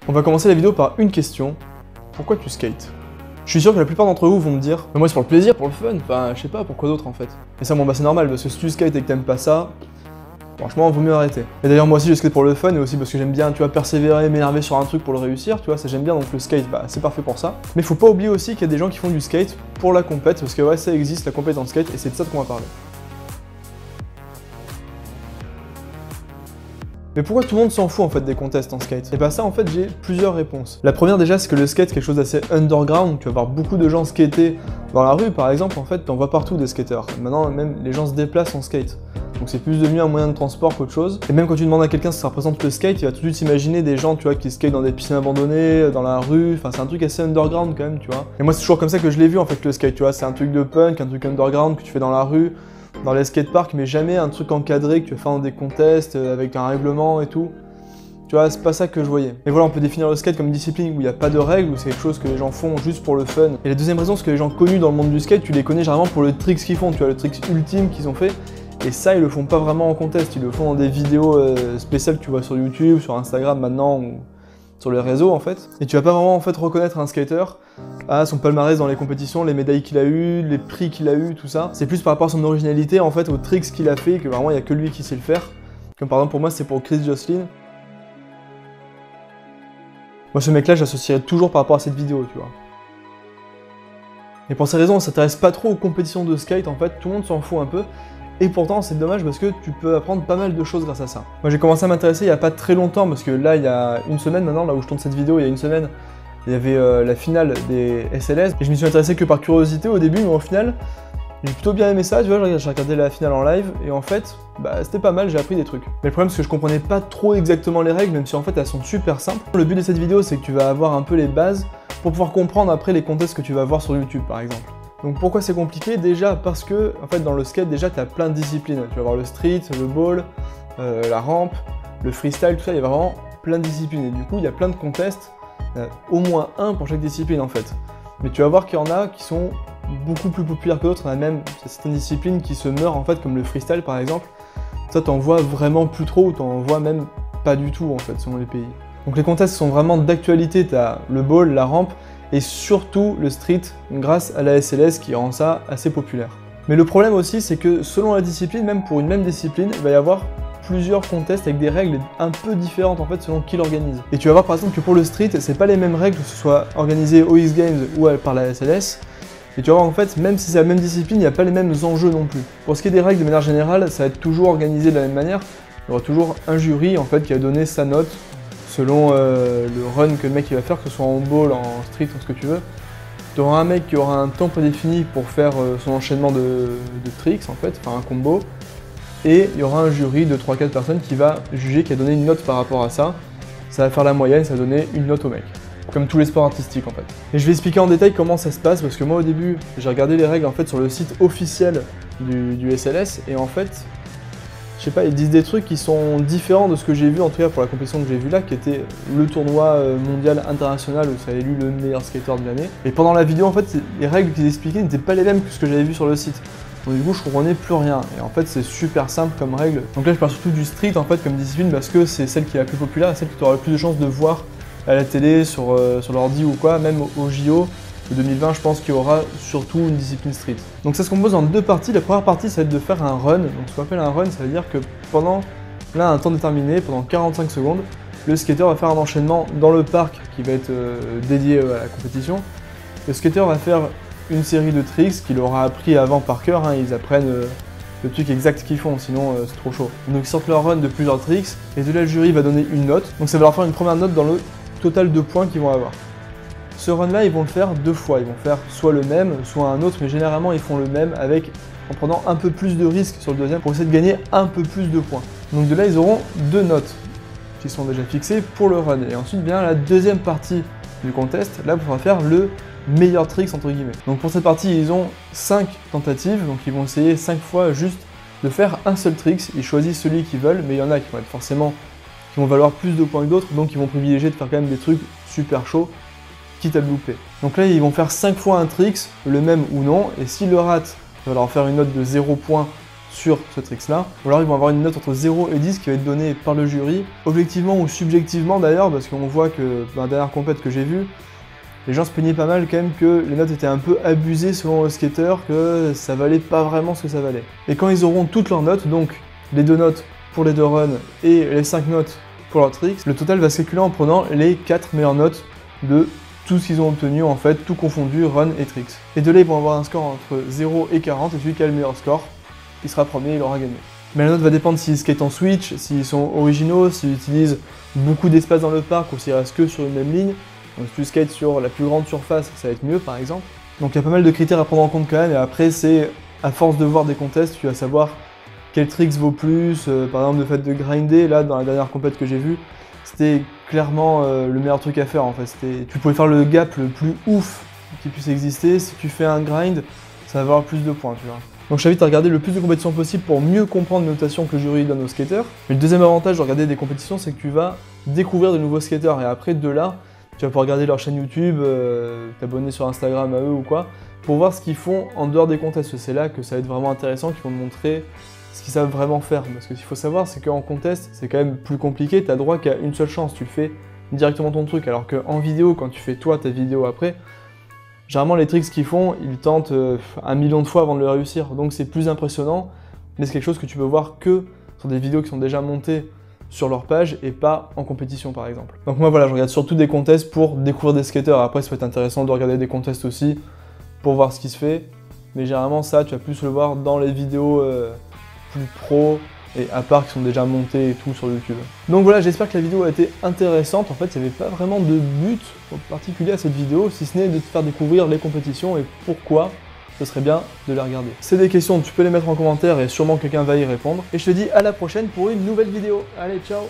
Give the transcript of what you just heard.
On va commencer la vidéo par une question. Pourquoi tu skates? Je suis sûr que la plupart d'entre vous vont me dire mais moi c'est pour le plaisir, pour le fun, enfin je sais pas, pourquoi d'autre en fait. Et ça bon bah c'est normal parce que si tu skates et que t'aimes pas ça, franchement vaut mieux arrêter. Et d'ailleurs moi aussi je skate pour le fun et aussi parce que j'aime bien, tu vois, persévérer, m'énerver sur un truc pour le réussir, tu vois, ça j'aime bien, donc le skate bah c'est parfait pour ça. Mais faut pas oublier aussi qu'il y a des gens qui font du skate pour la compète, parce que ouais ça existe la compète en skate et c'est de ça qu'on va parler. Mais pourquoi tout le monde s'en fout en fait des contests en skate? Et bah ça en fait j'ai plusieurs réponses. La première déjà c'est que le skate c'est quelque chose d'assez underground, tu vas voir beaucoup de gens skater dans la rue par exemple, en fait t'en vois partout des skateurs. Maintenant même les gens se déplacent en skate. Donc c'est plus devenu un moyen de transport qu'autre chose. Et même quand tu demandes à quelqu'un si ça représente le skate, il va tout de suite s'imaginer des gens tu vois qui skatent dans des piscines abandonnées, dans la rue, enfin c'est un truc assez underground quand même tu vois. Et moi c'est toujours comme ça que je l'ai vu en fait le skate, tu vois, c'est un truc de punk, un truc underground que tu fais dans la rue, dans les skateparks, mais jamais un truc encadré que tu vas faire dans des contests avec un règlement et tout. Tu vois, c'est pas ça que je voyais. Mais voilà, on peut définir le skate comme une discipline où il n'y a pas de règles, où c'est quelque chose que les gens font juste pour le fun. Et la deuxième raison, c'est que les gens connus dans le monde du skate, tu les connais généralement pour le tricks qu'ils font, tu vois, le tricks ultime qu'ils ont fait. Et ça, ils le font pas vraiment en contest, ils le font dans des vidéos spéciales que tu vois sur YouTube, sur Instagram maintenant, ou sur les réseaux en fait. Et tu vas pas vraiment en fait reconnaître un skater à son palmarès dans les compétitions, les médailles qu'il a eu, les prix qu'il a eu, tout ça. C'est plus par rapport à son originalité en fait, aux tricks qu'il a fait, que vraiment il y a que lui qui sait le faire. Comme par exemple pour moi c'est pour Chris Joslin. Moi ce mec là j'associerais toujours par rapport à cette vidéo, tu vois. Et pour ces raisons on s'intéresse pas trop aux compétitions de skate en fait, tout le monde s'en fout un peu. Et pourtant c'est dommage parce que tu peux apprendre pas mal de choses grâce à ça. Moi j'ai commencé à m'intéresser il y a pas très longtemps parce que là il y a une semaine maintenant, là où je tourne cette vidéo, il y a une semaine, il y avait la finale des SLS et je m'y suis intéressé que par curiosité au début, mais au final j'ai plutôt bien aimé ça, tu vois, j'ai regardé la finale en live et en fait bah c'était pas mal, j'ai appris des trucs. Mais le problème c'est que je comprenais pas trop exactement les règles, même si en fait elles sont super simples. Le but de cette vidéo c'est que tu vas avoir un peu les bases pour pouvoir comprendre après les contests que tu vas voir sur YouTube par exemple. Donc pourquoi c'est compliqué? Déjà parce que en fait dans le skate déjà tu as plein de disciplines. Tu vas avoir le street, le ball, la rampe, le freestyle, tout ça, il y a vraiment plein de disciplines. Et du coup il y a plein de contests, au moins un pour chaque discipline en fait. Mais tu vas voir qu'il y en a qui sont beaucoup plus populaires que d'autres, il y en a même certaines disciplines qui se meurent en fait, comme le freestyle par exemple. Ça t'en vois vraiment plus trop, ou t'en vois même pas du tout en fait selon les pays. Donc les contests sont vraiment d'actualité, t'as le ball, la rampe, et surtout le street grâce à la SLS qui rend ça assez populaire. Mais le problème aussi c'est que selon la discipline, même pour une même discipline, il va y avoir plusieurs contests avec des règles un peu différentes en fait selon qui l'organise. Et tu vas voir par exemple que pour le street, c'est pas les mêmes règles que ce soit organisé au X Games ou par la SLS. Et tu vas voir en fait, même si c'est la même discipline, il n'y a pas les mêmes enjeux non plus. Pour ce qui est des règles de manière générale, ça va être toujours organisé de la même manière. Il y aura toujours un jury en fait qui va donner sa note selon le run que le mec il va faire, que ce soit en ball, en street, en ce que tu veux. Tu auras un mec qui aura un temps prédéfini pour faire son enchaînement de tricks en fait, enfin un combo. Et il y aura un jury de 3-4 personnes qui va juger, qui va donner une note par rapport à ça. Ça va faire la moyenne, ça va donner une note au mec. Comme tous les sports artistiques en fait. Et je vais expliquer en détail comment ça se passe, parce que moi au début, j'ai regardé les règles en fait sur le site officiel du SLS, et en fait, je sais pas, ils disent des trucs qui sont différents de ce que j'ai vu, en tout cas pour la compétition que j'ai vue là, qui était le tournoi mondial international où ça a élu le meilleur skater de l'année. Et pendant la vidéo en fait, les règles qu'ils expliquaient n'étaient pas les mêmes que ce que j'avais vu sur le site. Donc du coup je comprenais plus rien, et en fait c'est super simple comme règle. Donc là je parle surtout du street en fait comme discipline parce que c'est celle qui est la plus populaire et celle que tu auras le plus de chances de voir à la télé, sur l'ordi ou quoi, même au JO de 2020 je pense qu'il y aura surtout une discipline street. Donc ça se compose en deux parties. La première partie ça va être de faire un run. Donc ce qu'on appelle un run, ça veut dire que pendant là un temps déterminé, pendant 45 secondes, le skater va faire un enchaînement dans le parc qui va être dédié à la compétition. Le skater va faire une série de tricks qu'il aura appris avant par cœur, hein, ils apprennent le truc exact qu'ils font, sinon c'est trop chaud. Donc ils sortent leur run de plusieurs tricks, et de là le jury va donner une note, donc ça va leur faire une première note dans le total de points qu'ils vont avoir. Ce run là ils vont le faire deux fois, ils vont faire soit le même, soit un autre, mais généralement ils font le même en prenant un peu plus de risques sur le deuxième pour essayer de gagner un peu plus de points. Donc de là ils auront deux notes qui sont déjà fixées pour le run, et ensuite bien la deuxième partie du contest, là pour faire le meilleur tricks entre guillemets. Donc pour cette partie ils ont 5 tentatives, donc ils vont essayer 5 fois juste de faire un seul tricks, ils choisissent celui qu'ils veulent, mais il y en a qui vont être forcément qui vont valoir plus de points que d'autres, donc ils vont privilégier de faire quand même des trucs super chauds, quitte à le louper. Donc là ils vont faire 5 fois un tricks, le même ou non, et s'ils le ratent, ça va leur faire une note de 0 points sur ce tricks-là. Ou alors ils vont avoir une note entre 0 et 10 qui va être donnée par le jury, objectivement ou subjectivement d'ailleurs, parce qu'on voit que dans la dernière compète que j'ai vue, les gens se plaignaient pas mal quand même que les notes étaient un peu abusées selon le skater, que ça valait pas vraiment ce que ça valait. Et quand ils auront toutes leurs notes, donc les 2 notes pour les 2 runs et les 5 notes pour leurs tricks, le total va se calculer en prenant les 4 meilleures notes de tout ce qu'ils ont obtenu en fait, tout confondu, run et tricks. Et de là ils vont avoir un score entre 0 et 40, et celui qui a le meilleur score, il sera premier, il aura gagné. Mais la note va dépendre s'ils skatent en switch, s'ils sont originaux, s'ils utilisent beaucoup d'espace dans le parc ou s'ils restent que sur une même ligne. Donc si tu skates sur la plus grande surface, ça va être mieux par exemple. Donc il y a pas mal de critères à prendre en compte quand même, et après c'est à force de voir des contests, tu vas savoir quel tricks vaut plus. Par exemple le fait de grinder, là dans la dernière compète que j'ai vue, c'était clairement le meilleur truc à faire en fait. Tu pouvais faire le gap le plus ouf qui puisse exister, si tu fais un grind, ça va avoir plus de points, tu vois. Donc je t'invite à regarder le plus de compétitions possible pour mieux comprendre les notations que le jury donne aux skaters. Mais le deuxième avantage de regarder des compétitions, c'est que tu vas découvrir de nouveaux skaters, et après de là, tu vas pouvoir regarder leur chaîne YouTube, t'abonner sur Instagram à eux ou quoi, pour voir ce qu'ils font en dehors des contests. C'est là que ça va être vraiment intéressant, qu'ils vont te montrer ce qu'ils savent vraiment faire. Parce que ce qu'il faut savoir, c'est qu'en contest, c'est quand même plus compliqué, t'as droit qu'à une seule chance, tu le fais directement ton truc. Alors qu'en vidéo, quand tu fais toi ta vidéo après, généralement les tricks qu'ils font, ils tentent 1 million de fois avant de le réussir. Donc c'est plus impressionnant, mais c'est quelque chose que tu peux voir que sur des vidéos qui sont déjà montées sur leur page et pas en compétition par exemple. Donc moi voilà, je regarde surtout des contests pour découvrir des skaters. Après ça peut être intéressant de regarder des contests aussi pour voir ce qui se fait, mais généralement ça tu vas plus le voir dans les vidéos plus pro et à part qui sont déjà montées et tout sur YouTube. Donc voilà, j'espère que la vidéo a été intéressante. En fait il n'y avait pas vraiment de but particulier à cette vidéo, si ce n'est de te faire découvrir les compétitions et pourquoi ce serait bien de les regarder. C'est des questions, tu peux les mettre en commentaire et sûrement quelqu'un va y répondre. Et je te dis à la prochaine pour une nouvelle vidéo. Allez, ciao!